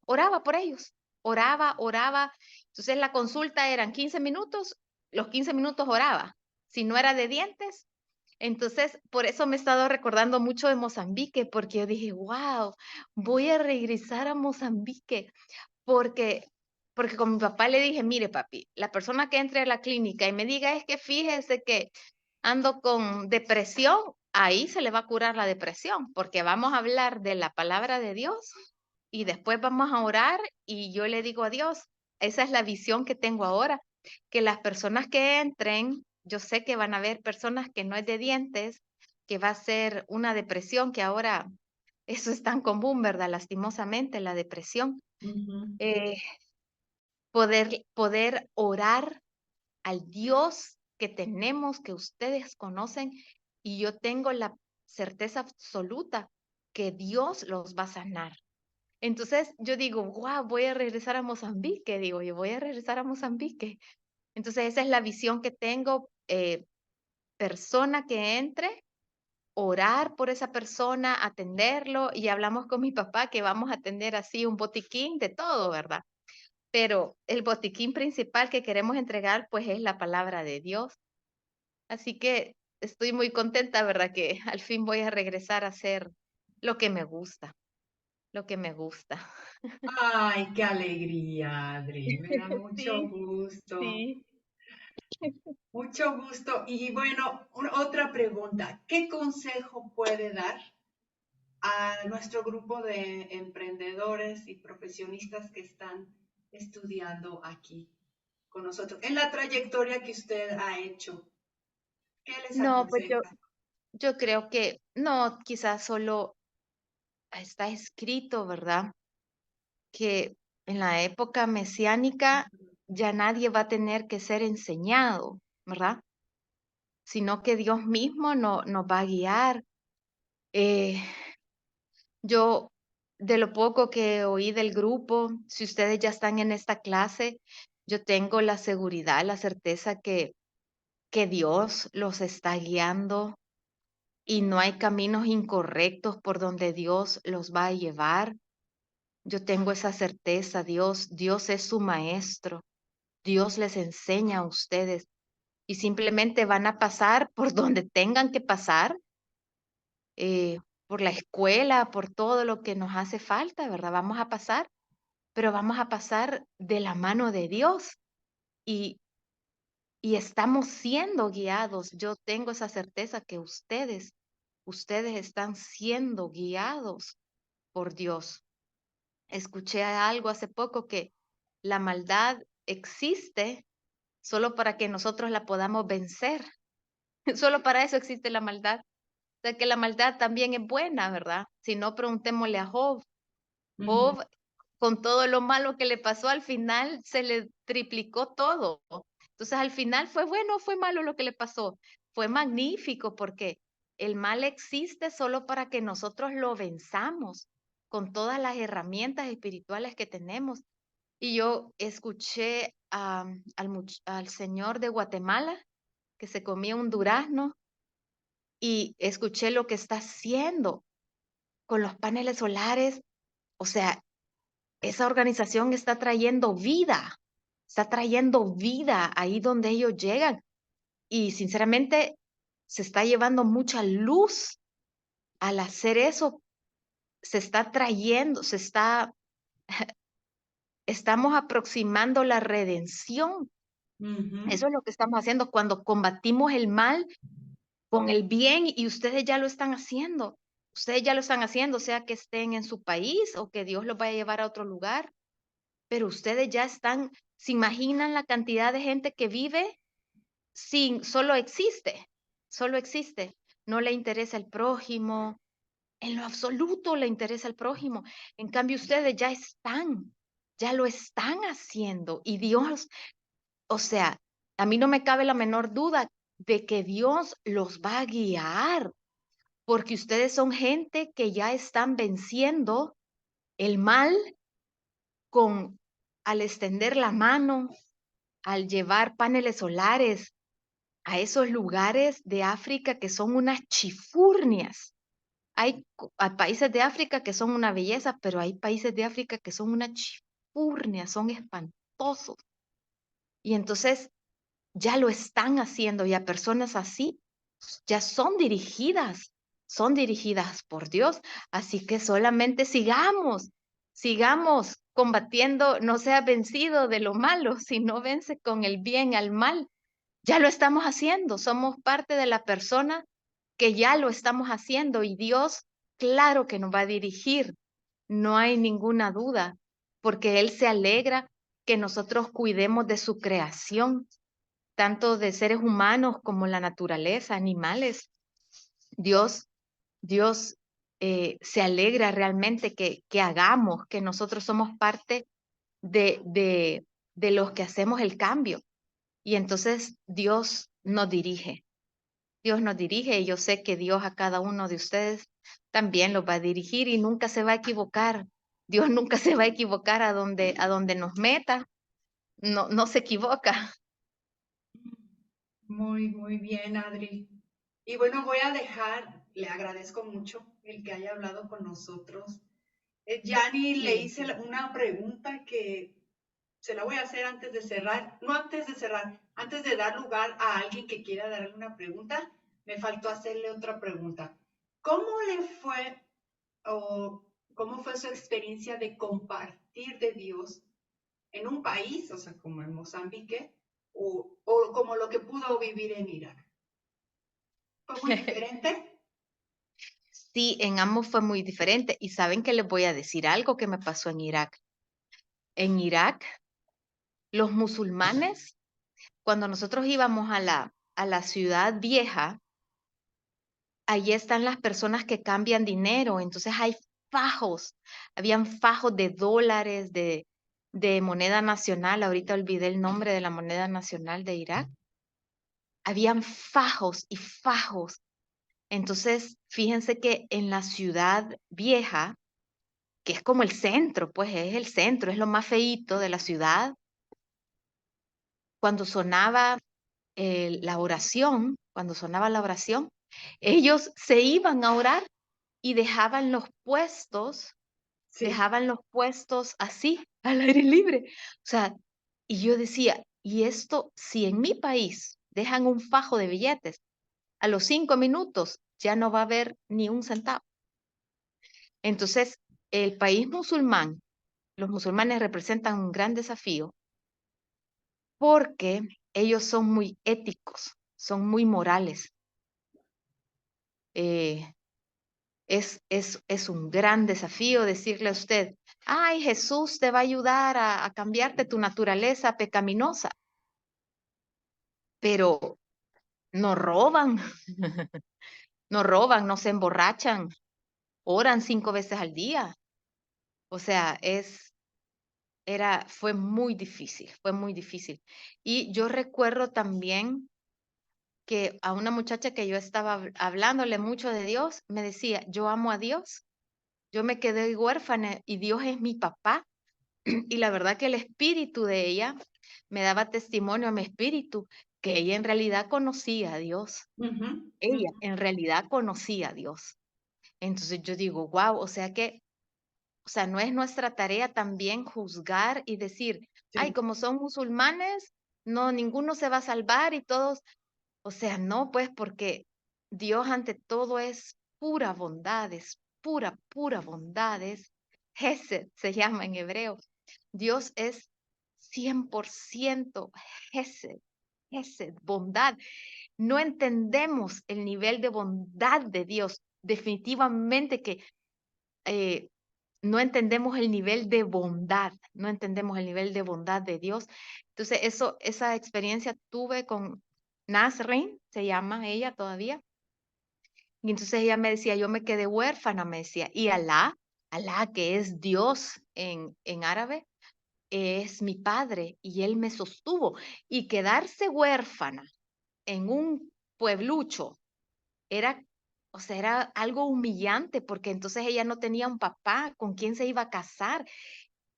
oraba por ellos, oraba. Entonces la consulta eran 15 minutos, los 15 minutos oraba. Si no era de dientes, entonces por eso me he estado recordando mucho de Mozambique, porque yo dije: "Guau, voy a regresar a Mozambique". Porque con mi papá le dije: "Mire, papi, la persona que entre a la clínica y me diga: 'Es que fíjese que ando con depresión', ahí se le va a curar la depresión, porque vamos a hablar de la palabra de Dios y después vamos a orar". Y yo le digo a Dios, esa es la visión que tengo ahora, que las personas que entren, yo sé que van a haber personas que no es de dientes, que va a ser una depresión, que ahora eso es tan común, ¿verdad? Lastimosamente, la depresión. Ujú. Eh, poder orar al Dios que tenemos, que ustedes conocen, y yo tengo la certeza absoluta que Dios los va a sanar. Entonces yo digo: "Guau, voy a regresar a Mozambique", digo yo: "Voy a regresar a Mozambique". Entonces esa es la visión que tengo, persona que entre, orar por esa persona, atenderlo, y hablamos con mi papá que vamos a atender así un botiquín de todo, ¿verdad? Pero el botiquín principal que queremos entregar, pues, es la palabra de Dios. Así que estoy muy contenta, ¿verdad? Que al fin voy a regresar a hacer lo que me gusta, lo que me gusta. Ay, qué alegría, Adri. Me da mucho Sí, gusto. sí. Mucho gusto. Y bueno, otra pregunta. ¿Qué consejo puede dar a nuestro grupo de emprendedores y profesionistas que están estudiando aquí con nosotros en la trayectoria que usted ha hecho? ¿Qué les No, pues aconseja? yo creo que no, quizás solo está escrito, ¿verdad? Que en la época mesiánica ya nadie va a tener que ser enseñado, ¿verdad? Sino que Dios mismo nos va a guiar. Eh, yo, de lo poco que oí del grupo, si ustedes ya están en esta clase, yo tengo la seguridad, la certeza que Dios los está guiando y no hay caminos incorrectos por donde Dios los va a llevar. Yo tengo esa certeza, Dios es su maestro, Dios les enseña a ustedes y simplemente van a pasar por donde tengan que pasar, eh, por la escuela, por todo lo que nos hace falta, ¿verdad? Vamos a pasar, pero vamos a pasar de la mano de Dios y, y estamos siendo guiados. Yo tengo esa certeza que ustedes están siendo guiados por Dios. Escuché algo hace poco que la maldad existe solo para que nosotros la podamos vencer. Solo para eso existe la maldad. O sea que la maldad también es buena, ¿verdad? Si no, preguntémosle a Job. Ujú. Job, con todo lo malo que le pasó, al final se le triplicó todo. Entonces al final fue bueno o fue malo lo que le pasó. Fue magnífico porque el mal existe solo para que nosotros lo venzamos con todas las herramientas espirituales que tenemos. Y yo escuché al señor de Guatemala que se comía un durazno y escuché lo que está haciendo con los paneles solares. O sea, esa organización está trayendo vida ahí donde ellos llegan. Y sinceramente se está llevando mucha luz al hacer eso. Se está trayendo, estamos aproximando la redención. Eso es lo que estamos haciendo cuando combatimos el mal con el bien y ustedes ya lo están haciendo. Ustedes ya lo están haciendo, sea que estén en su país o que Dios los vaya a llevar a otro lugar, pero ustedes ya están, ¿se imaginan la cantidad de gente que vive sin, solo existe, no le interesa el prójimo, en lo absoluto le interesa el prójimo. En cambio, ustedes ya lo están haciendo y Dios, o sea, a mí no me cabe la menor duda de que Dios los va a guiar, porque ustedes son gente que ya están venciendo el mal con al extender la mano, al llevar paneles solares a esos lugares de África que son unas chifurnias. Hay países de África que son una belleza, pero hay países de África que son una chifurnia, son espantosos. Y entonces ya lo están haciendo y a personas así ya son dirigidas por Dios. Así que solamente sigamos combatiendo, no sea vencido de lo malo, sino vence con el bien al mal. Ya lo estamos haciendo, somos parte de la persona que ya lo estamos haciendo y Dios, claro que nos va a dirigir, no hay ninguna duda, porque Él se alegra que nosotros cuidemos de su creación, tanto de seres humanos como la naturaleza, animales. Dios, Dios se alegra realmente que hagamos, que nosotros somos parte de los que hacemos el cambio. Y entonces Dios nos dirige y yo sé que Dios a cada uno de ustedes también los va a dirigir y nunca se va a equivocar. Dios nunca se va a equivocar a donde nos meta, no se equivoca. Muy, muy bien, Adri. Y bueno, voy a dejar, le agradezco mucho el que haya hablado con nosotros. Yani le Sí. hice una pregunta que se la voy a hacer antes de cerrar, no antes de cerrar, antes de dar lugar a alguien que quiera darle una pregunta, me faltó hacerle otra pregunta. ¿Cómo le fue o cómo fue su experiencia de compartir de Dios en un país, o sea, como en Mozambique, o como lo que pudo vivir en Irak? ¿Fue muy diferente? Sí, en ambos fue muy diferente. Y saben que les voy a decir algo que me pasó en Irak. En Irak, los musulmanes, cuando nosotros íbamos a la ciudad vieja, allí están las personas que cambian dinero. Entonces hay habían fajos de dólares, de moneda nacional. Ahorita olvidé el nombre de la moneda nacional de Irak. Habían fajos y fajos. Entonces, fíjense que en la ciudad vieja, que es como el centro, pues es el centro, es lo más feíto de la ciudad, cuando sonaba cuando sonaba la oración, ellos se iban a orar y Sí. dejaban los puestos así, al aire libre. O sea, y yo decía, y esto, si en mi país dejan un fajo de billetes, a los 5 minutos ya no va a haber ni un centavo. Entonces, el país musulmán, los musulmanes representan un gran desafío porque ellos son muy éticos, son muy morales. Eh, es un gran desafío decirle a usted, ay, Jesús te va a ayudar a cambiarte tu naturaleza pecaminosa, pero no roban, no roban, no se emborrachan, oran 5 veces al día. O sea, fue muy difícil, fue muy difícil. Y yo recuerdo también que a una muchacha que yo estaba hablándole mucho de Dios, me decía, yo amo a Dios, yo me quedé huérfana y Dios es mi papá. Y la verdad que el espíritu de ella me daba testimonio a mi espíritu que ella en realidad conocía a Dios. Ujú, Ella ujú. en realidad conocía a Dios. Entonces yo digo, wow, o sea, no es nuestra tarea también juzgar y decir, ay, Sí. como son musulmanes, no, ninguno se va a salvar y todos, o sea, no, pues porque Dios ante todo es pura bondad, es pura, pura bondad, es Hesed, se llama en hebreo. Dios es 100% Hesed, Hesed, bondad. No entendemos el nivel de bondad de Dios. Definitivamente que eh, no entendemos el nivel de bondad, no entendemos el nivel de bondad de Dios. Entonces, esa experiencia tuve con Nasrin, se llama ella todavía, y entonces ella me decía, yo me quedé huérfana, me decía, y Alá, que es Dios en árabe, es mi padre, y él me sostuvo. Y quedarse huérfana en un pueblucho era, o sea, era algo humillante, porque entonces ella no tenía un papá con quien se iba a casar.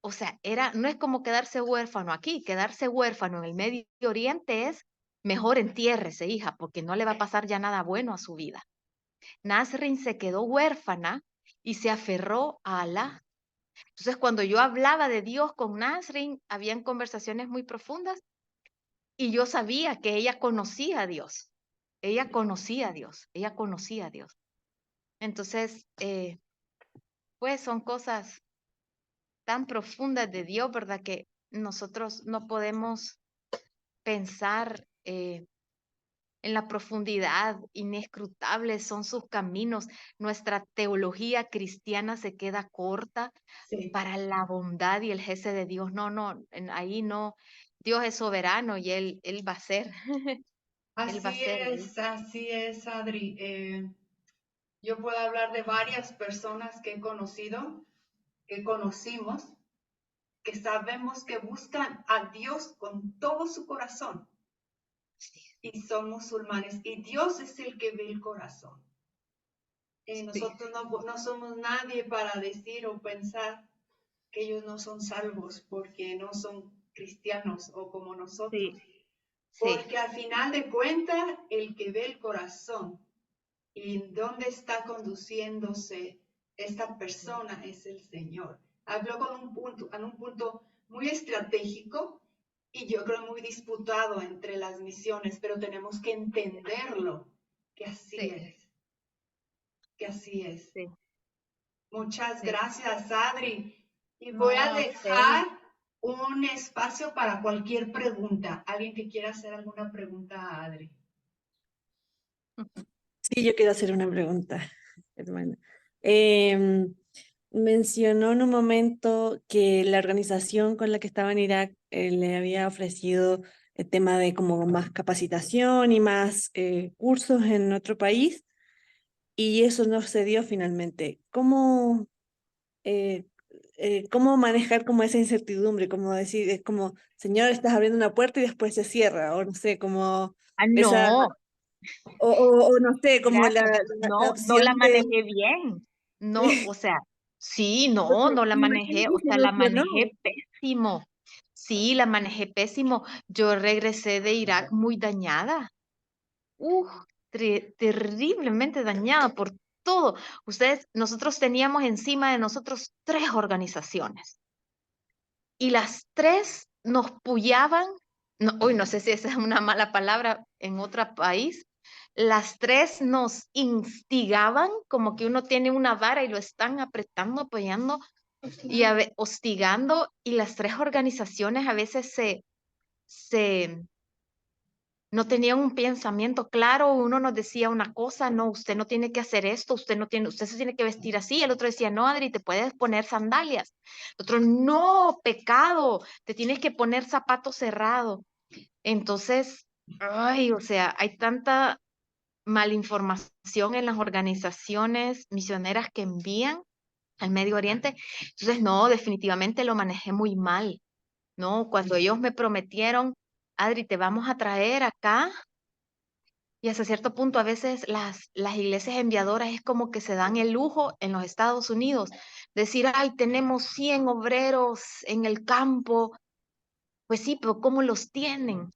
O sea, no es como quedarse huérfano aquí, quedarse huérfano en el Medio Oriente es mejor entiérrese, hija, porque no le va a pasar ya nada bueno a su vida. Nasrin se quedó huérfana y se aferró a Alá. Entonces, cuando yo hablaba de Dios con Nasrin, habían conversaciones muy profundas y yo sabía que ella conocía a Dios. Ella conocía a Dios, ella conocía a Dios. Entonces, pues son cosas tan profundas de Dios, ¿verdad? Que nosotros no podemos pensar en la profundidad, inescrutables son sus caminos. Nuestra teología cristiana se queda corta Sí. para la bondad y el jefe de Dios. No, no, ahí no. Dios es soberano y Él va a ser, Él va a ser ahí. Así es, Adri. Yo puedo hablar de varias personas que he conocido, que conocimos, que sabemos que buscan a Dios con todo su corazón y son musulmanes y Dios es el que ve el corazón. Sí, Nosotros no somos nadie para decir o pensar que ellos no son salvos porque no son cristianos o como nosotros. sí, sí, Porque al final de cuentas, el que ve el corazón y dónde está conduciéndose esta persona es el Señor. Habló en un punto muy estratégico y yo creo muy disputado entre las misiones, pero tenemos que entenderlo, que así sí, es, que así es. sí, Muchas sí. gracias, Adri. Y voy a No, dejar un espacio para cualquier pregunta. ¿Alguien que quiera hacer alguna pregunta a Adri? Sí, yo quiero hacer una pregunta, hermana. Em, Mencionó en un momento que la organización con la que estaba en Irak le había ofrecido el tema de como más capacitación y más cursos en otro país y eso no se dio finalmente. Eh, ¿Cómo manejar como esa incertidumbre? Como decir, es como, señor, estás abriendo una puerta y después se cierra, o no sé, como Ah, esa, no, o no sé, como gracias. la No, no opción la de... manejé bien. No, o sea, sí, no, no la Me imagino manejé, que o se sea, la emocionó. manejé pésimo. Sí, la manejé pésimo. Yo regresé de Irak muy dañada. Uf, terriblemente dañada por todo. Nosotros teníamos encima de nosotros 3 organizaciones y las 3 nos pullaban, no, uy, no sé si esa es una mala palabra en otro país, las 3 nos instigaban como que uno tiene una vara y lo están apretando, apoyando y hostigando, y las 3 organizaciones a veces se no tenían un pensamiento claro, uno nos decía una cosa, no, usted no tiene que hacer esto, usted se tiene que vestir así, el otro decía, no, Adri, te puedes poner sandalias, el otro, no, pecado, te tienes que poner zapatos cerrados. Entonces, ay, o sea, hay tanta malinformación en las organizaciones misioneras que envían al Medio Oriente. Entonces, no, definitivamente lo manejé muy mal, ¿no? Cuando ellos me prometieron, Adri, te vamos a traer acá, y hasta cierto punto a veces las iglesias enviadoras es como que se dan el lujo en los Estados Unidos, decir, ay, tenemos 100 obreros en el campo. Pues sí, pero ¿cómo los tienen?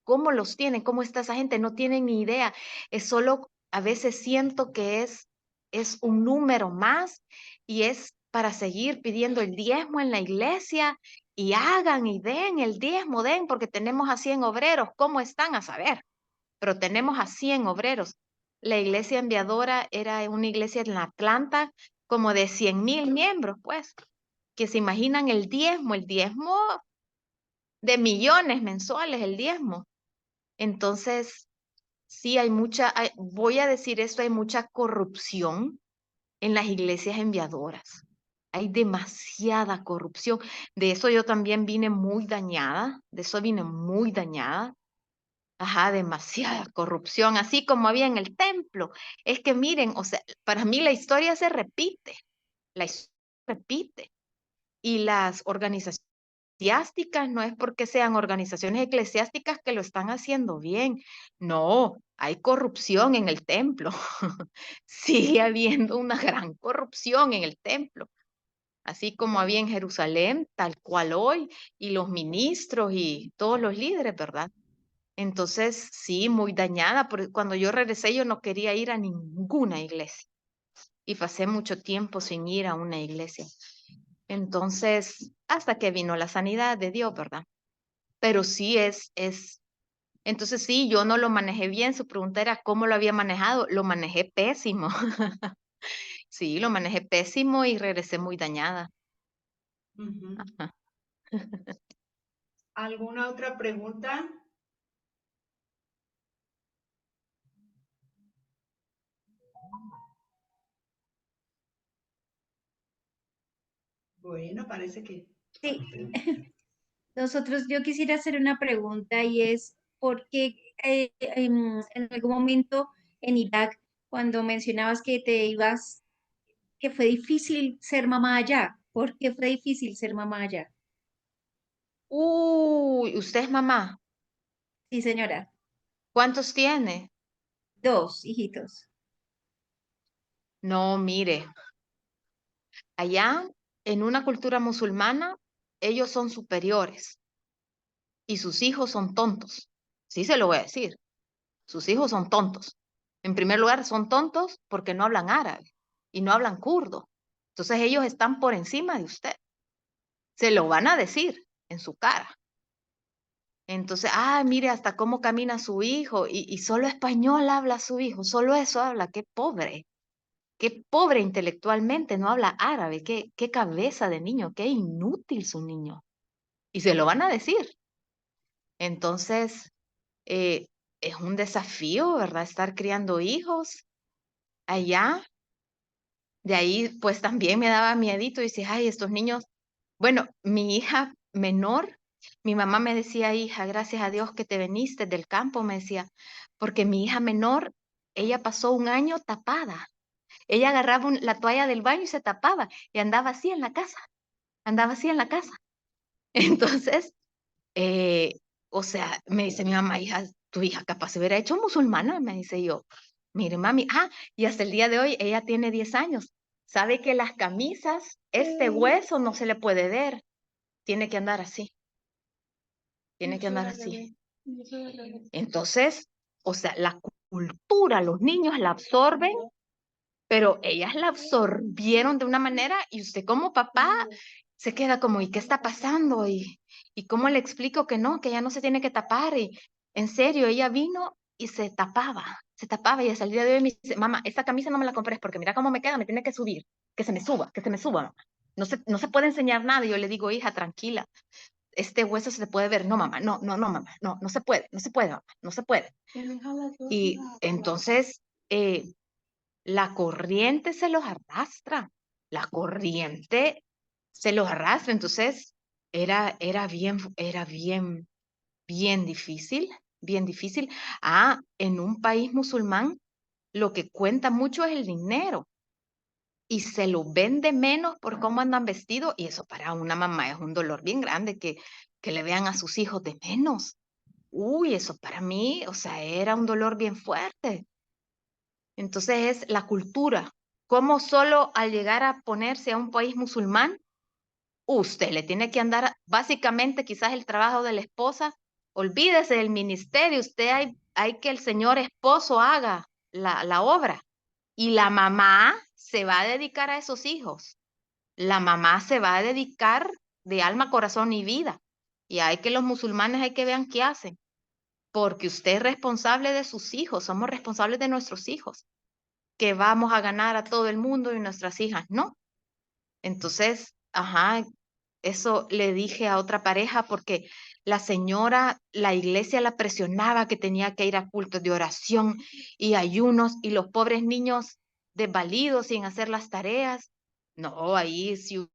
¿Cómo los tienen? ¿Cómo está esa gente? No tienen ni idea. Es solo, a veces siento que es un número más y es para seguir pidiendo el diezmo en la iglesia y hagan y den el diezmo, den, porque tenemos a 100 obreros. ¿Cómo están? A saber, pero tenemos a 100 obreros. La iglesia enviadora era una iglesia en Atlanta como de 100,000 miembros, pues, que se imaginan el diezmo de millones mensuales, el diezmo. Entonces, sí, voy a decir esto, hay mucha corrupción en las iglesias enviadoras. Hay demasiada corrupción. De eso yo también vine muy dañada, de eso vine muy dañada. Ajá, demasiada corrupción, así como había en el templo. Es que miren, o sea, para mí la historia se repite, la historia se repite. Y las organizaciones eclesiásticas no es porque sean organizaciones eclesiásticas que lo están haciendo bien. No, hay corrupción en el templo. Sigue habiendo una gran corrupción en el templo, así como había en Jerusalén, tal cual hoy, y los ministros y todos los líderes, ¿verdad? Entonces, sí, muy dañada, porque cuando yo regresé yo no quería ir a ninguna iglesia y pasé mucho tiempo sin ir a una iglesia. Entonces, hasta que vino la sanidad de Dios, ¿verdad? Pero sí entonces sí, yo no lo manejé bien. Su pregunta era cómo lo había manejado. Lo manejé pésimo. Sí, lo manejé pésimo y regresé muy dañada. Ujú. Ajá. ¿Alguna otra pregunta? Bueno, parece que Sí, yo quisiera hacer una pregunta y es, ¿por qué en algún momento en Irak, cuando mencionabas que te ibas, que fue difícil ser mamá allá? ¿Por qué fue difícil ser mamá allá? Uy, ¿usted es mamá? Sí, señora. ¿Cuántos tiene? 2 hijitos. No, mire, allá en una cultura musulmana, ellos son superiores y sus hijos son tontos. Sí se lo voy a decir. Sus hijos son tontos. En primer lugar, son tontos porque no hablan árabe y no hablan kurdo. Entonces ellos están por encima de usted. Se lo van a decir en su cara. Entonces, mire hasta cómo camina su hijo y solo español habla su hijo, solo eso habla, qué pobre intelectualmente, no habla árabe, qué cabeza de niño, qué inútil su niño. Y se lo van a decir. Entonces, eh, es un desafío, ¿verdad? Estar criando hijos allá. De ahí, pues también me daba miedito y decía, ay, estos niños. Bueno, mi hija menor, mi mamá me decía, hija, gracias a Dios que te veniste del campo, me decía, porque mi hija menor, ella pasó un año tapada. Ella agarraba la toalla del baño y se tapaba y andaba así en la casa, andaba así en la casa. Entonces, eh, o sea, me dice mi mamá, hija, tu hija capaz se hubiera hecho musulmana, me dice yo. Mire, mami, y hasta el día de hoy ella tiene 10 años. Sabe que las camisas, este hueso no se le puede ver. Tiene que andar así, tiene que andar así. Entonces, o sea, la cultura, los niños la absorben, pero ellas la absorbieron de una manera y usted como papá se queda como, ¿y qué está pasando? ¿Y cómo le explico que no, que ella no se tiene que tapar? Y en serio, ella vino y se tapaba y hasta el día de hoy me dice, mamá, esta camisa no me la compres porque mira cómo me queda, me tiene que subir, que se me suba, mamá. No se puede enseñar nada. Y yo le digo, hija, tranquila, este hueso se puede ver. No, mamá, no, mamá, no se puede, mamá, no se puede. Y entonces, la corriente se los arrastra, la corriente se los arrastra. Entonces, era bien difícil, bien difícil. En un país musulmán, lo que cuenta mucho es el dinero. y se lo vende menos por cómo andan vestidos, y eso para una mamá es un dolor bien grande que le vean a sus hijos de menos. Uy, eso para mí, o sea, era un dolor bien fuerte. Entonces es la cultura. Cómo solo al llegar a ponerse a un país musulmán, usted le tiene que andar, básicamente quizás el trabajo de la esposa, olvídese del ministerio, usted hay que el señor esposo haga la obra. Y la mamá se va a dedicar a esos hijos. La mamá se va a dedicar de alma, corazón y vida. Y hay que los musulmanes hay que vean qué hacen. Porque usted es responsable de sus hijos, somos responsables de nuestros hijos. Que vamos a ganar a todo el mundo y nuestras hijas, no. Entonces, ajá, eso le dije a otra pareja porque la señora, la iglesia la presionaba que tenía que ir a cultos de oración y ayunos y los pobres niños desvalidos sin hacer las tareas. No, ahí sí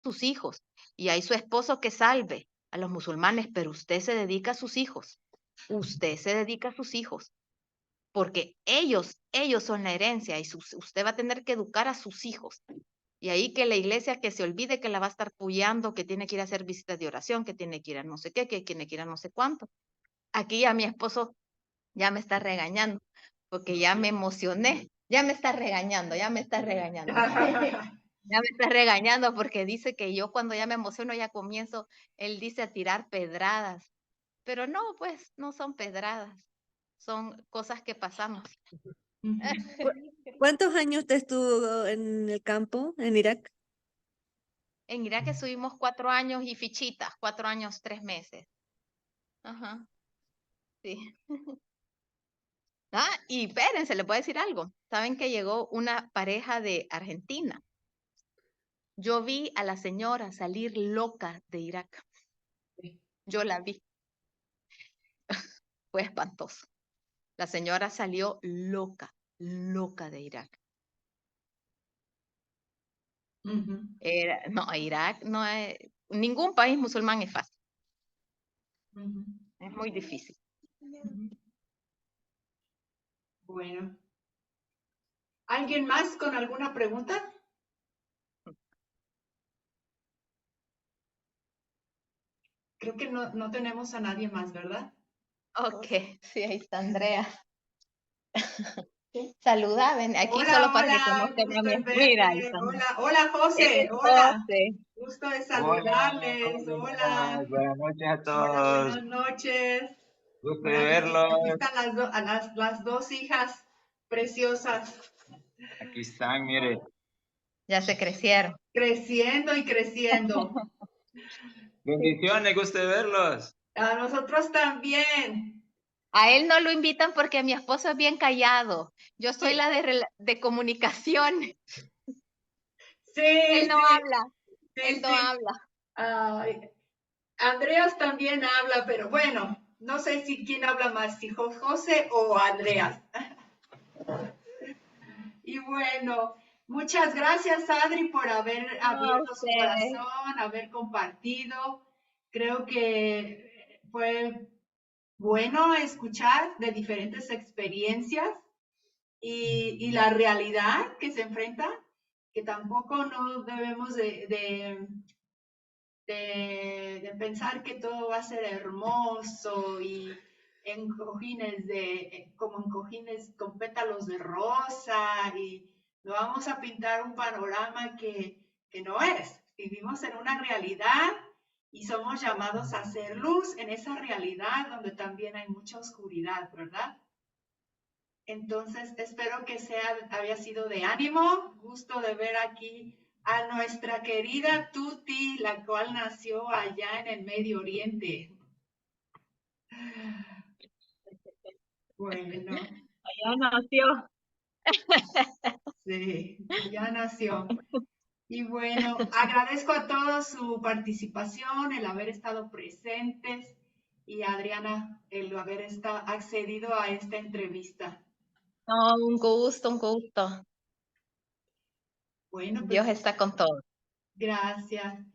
sus hijos y hay su esposo que salve a los musulmanes, pero usted se dedica a sus hijos. Usted se dedica a sus hijos porque ellos son la herencia y usted va a tener que educar a sus hijos. Y ahí que la iglesia que se olvide que la va a estar puyando, que tiene que ir a hacer visitas de oración, que tiene que ir a no sé qué, que tiene que ir a no sé cuánto. Aquí ya mi esposo ya me está regañando, porque ya me emocioné. Ya me está regañando, ya me está regañando. Ya me está regañando porque dice que yo cuando ya me emociono ya comienzo, él dice a tirar pedradas. Pero no, pues no son pedradas, son cosas que pasamos. ¿Cuántos años usted estuvo en el campo, en Irak? En Irak estuvimos 4 años y fichitas, 4 años, 3 meses. Ajá, sí. Ah, y espérense, les voy a decir algo. Saben que llegó una pareja de Argentina. Yo vi a la señora salir loca de Irak. Yo la vi. Fue espantoso. La señora salió loca, loca de Irak. No, Irak no es, ningún país musulmán es fácil. Es muy difícil. Bueno. ¿Alguien más con alguna pregunta? Creo que no tenemos a nadie más, ¿verdad? Ok, sí, ahí está Andrea. Saluda, ven aquí Hola, solo para que hola, conozcan a gusto mi. en Mira, ahí verte. está. Hola, hola José, Es hola. José. Gusto de Hola, saludarles. ¿cómo Hola. estás? Buenas noches a Hola, todos. buenas noches. Gusto de Mira, verlos. aquí están las dos hijas preciosas, Aquí están, mire. Ya se crecieron. creciendo y creciendo. Bendiciones, gusto de verlos. A nosotros también. A él no lo invitan porque mi esposo es bien callado. Yo soy Sí, la de comunicación. sí, Él no habla. Él sí, no sí. habla. Ay, Andreas también habla, pero bueno, no sé si quién habla más, si José o Andreas. Y bueno, muchas gracias, Adri, por haber No, a abierto su usted. corazón, haber compartido. Creo que fue bueno escuchar de diferentes experiencias y la realidad que se enfrenta, que tampoco no debemos de pensar que todo va a ser hermoso y en cojines como en cojines con pétalos de rosa y no vamos a pintar un panorama que no es. Vivimos en una realidad y somos llamados a hacer luz en esa realidad donde también hay mucha oscuridad, ¿verdad? Entonces, espero que haya sido de ánimo. Gusto de ver aquí a nuestra querida Tuti, la cual nació allá en el Medio Oriente. Bueno, Ya nació. sí, allá nació. Y bueno, agradezco a todos su participación, el haber estado presentes y a Adriana el haber accedido a esta entrevista. No, un gusto, un gusto. Bueno, pues Dios está con todos. gracias.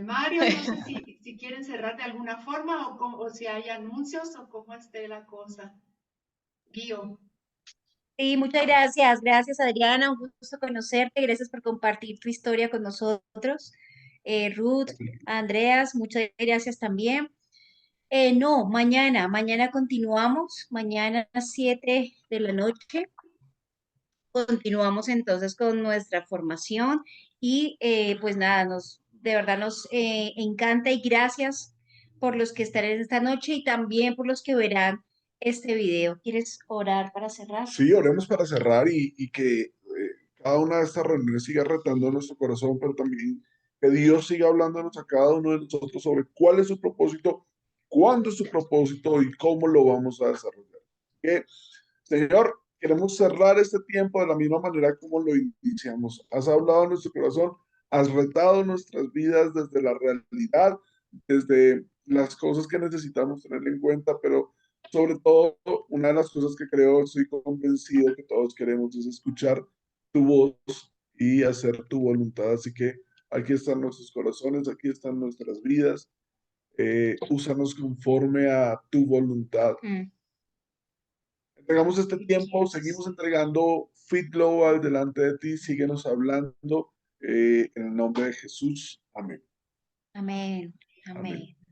Mario, no sé si quieren cerrar de alguna forma o si hay anuncios o cómo esté la cosa. Guío. Sí, muchas gracias. Gracias, Adriana. Un gusto conocerte. Gracias por compartir tu historia con nosotros. Ruth, Andreas, muchas gracias también. No, mañana continuamos. Mañana a las 7 de la noche. Continuamos entonces con nuestra formación y pues nada, de verdad nos encanta y gracias por los que estarán esta noche y también por los que verán este video. ¿Quieres orar para cerrar? Sí, oremos para cerrar y que cada una de estas reuniones siga retando nuestro corazón, pero también que Dios siga hablándonos a cada uno de nosotros sobre cuál es su propósito, cuándo es su propósito y cómo lo vamos a desarrollar. Que, Señor, queremos cerrar este tiempo de la misma manera como lo iniciamos. Has hablado en nuestro corazón, has retado nuestras vidas desde la realidad, desde las cosas que necesitamos tener en cuenta, pero sobre todo, una de las cosas que creo, estoy convencido que todos queremos es escuchar tu voz y hacer tu voluntad. Así que aquí están nuestros corazones, aquí están nuestras vidas. Úsanos conforme a tu voluntad. Mm. Entregamos este tiempo, seguimos entregando Fit Global delante de ti, síguenos hablando en el nombre de Jesús. Amén. Amén. Amén. Amén.